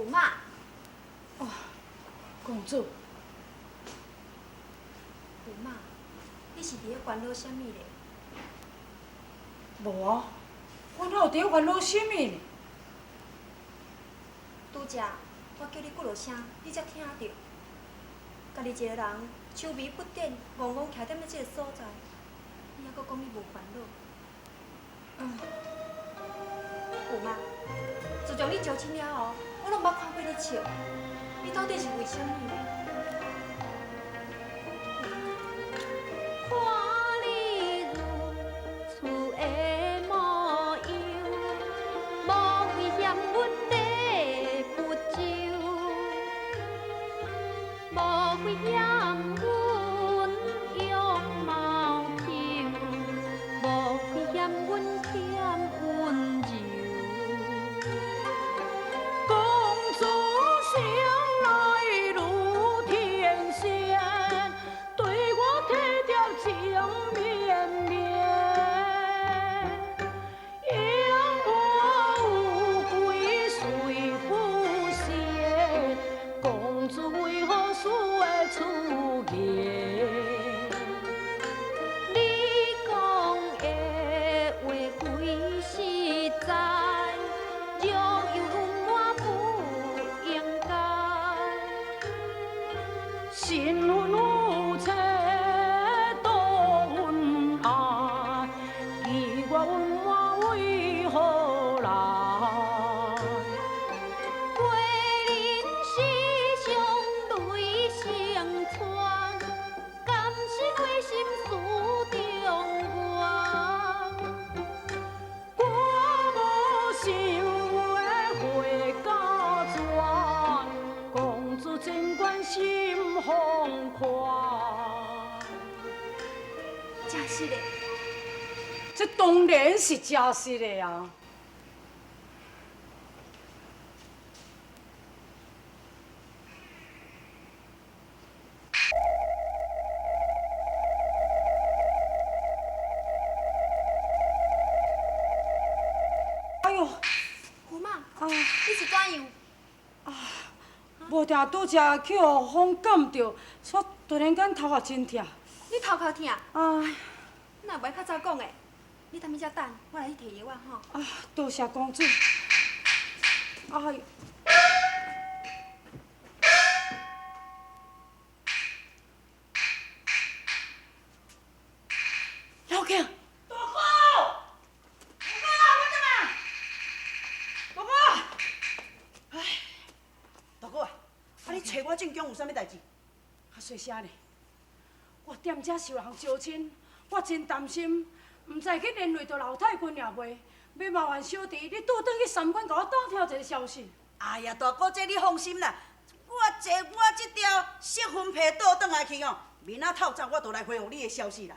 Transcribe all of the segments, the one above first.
姑妈，哦，公主，姑妈，你是伫咧烦恼啥物咧？无啊，我哪有伫烦恼啥物呢？拄则我叫你几落声，你才听着。家己一个人愁眉不展，戆戆徛踮咧即个所在，你还阁讲你无烦恼？姑妈，自从你招亲了后，我拢捌看过你笑，你到底是为什么呢？看你如此的模样，无危险阮礼不就，无危险阮用毛球，无危险阮欠温柔。公主生来如天仙，对我体贴情绵绵，养我有贵随不贤，公主为何输的出言？你讲的话归实在，若有温暖不应该，新婚夫妻多恩爱，奇怪温暖为何来？过人世上泪成川，甘是花心思中原。我无想要回家转，公主尽管心疯狂。真是的，这当然是真实的啊！哎呦，姑妈，你是怎样？无定拄则去互风感着，煞突然间头壳真痛。你头壳痛？哎，那袂较早讲的，你踮遐等，我来去摕药啊吼。多谢公主。哎呦，老囝，大哥，大哥，哎，大哥啊，你找我正经有啥物代志？较细声咧。我踮遮受人招亲，我真担心，毋知去连累到老太君也袂。要麻烦小弟，你倒转去三馆，甲我打听一个消息。哎呀，大哥，这你放心啦，我这条失婚皮倒转来去哦，明仔透早我就来回复你的消息啦。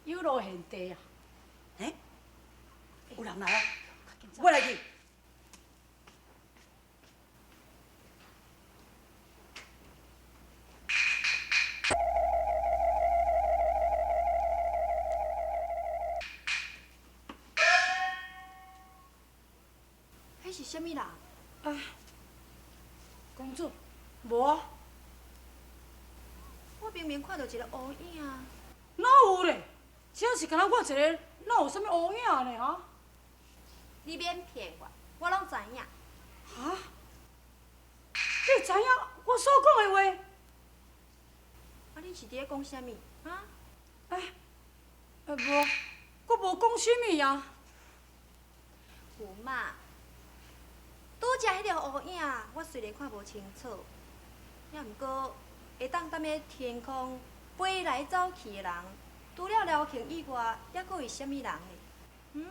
有劳贤弟啊！有人来啊，我来去。迄是啥物人？公主，无啊，我明明看到一个乌影啊！哪有咧？只是敢若我一个，哪有啥物乌影呢？你免骗我，我拢知影。你知影我所讲的话？你是伫咧讲啥物？无，我无讲啥物啊。姑妈，拄则迄条乌影，我虽然看无清楚，也毋过会当踮咧天空飞来走去的人，除了廖庆以外，还阁有啥物人呢？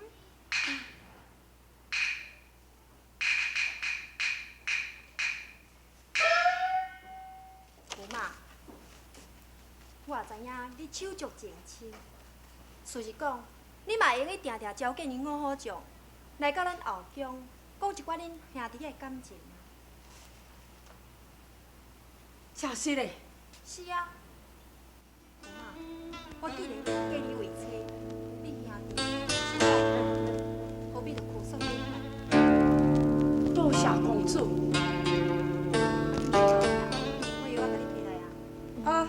姑妈，我也知影你手足情深，事实讲，你嘛会用去定定招见恁五虎将，来到咱后宫，讲一寡恁兄弟的感情。真是嘞。是啊，姑妈，我既然嫁你为妻，恁兄弟是我的，何必着苦涩忍耐？多谢公主。主。我药我甲你摕来啊。啊，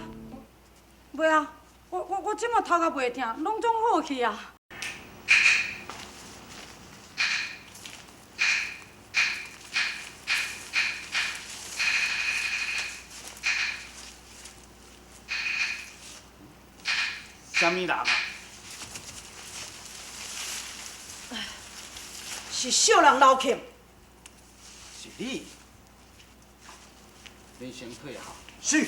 袂啊，我即马头壳袂疼，拢总好去啊。什么人啊？是小人老客。是你。你先退下。是。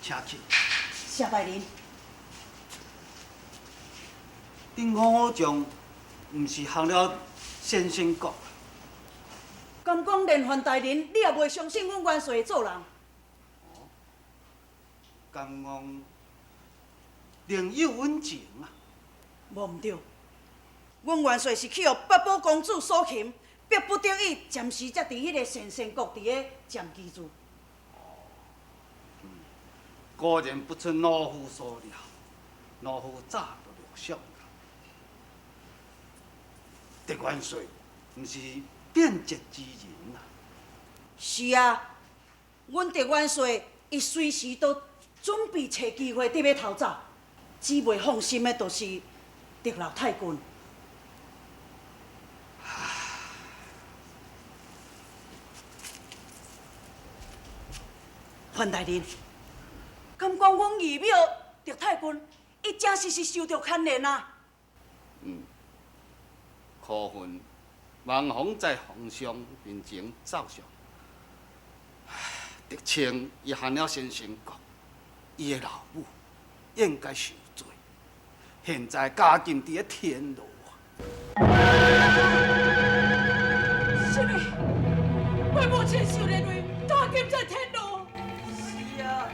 请去。谢大人，丁虎将毋是行了先生国，敢讲连环大人，你也袂相信阮元帅会做人？敢讲另有温情啊？无毋对，阮元帅是去互八宝公主所擒，逼不得已暂时才伫迄个先生国伫个暂居住。果然不出老夫所料，老夫早就料想了。狄元帅毋是变节之人啊！是啊，阮狄元帅伊随时都准备找机会伫要逃走，只袂放心的，就是狄老太君。范大人，敢讲阮义庙狄太君，伊真是受着牵连啊！可恨王峰在皇上面前奏上，狄青伊犯了先生国，伊的老母应该受罪，现在加禁伫咧天牢啊！什么？我母亲受连累，加禁在天牢。是啊。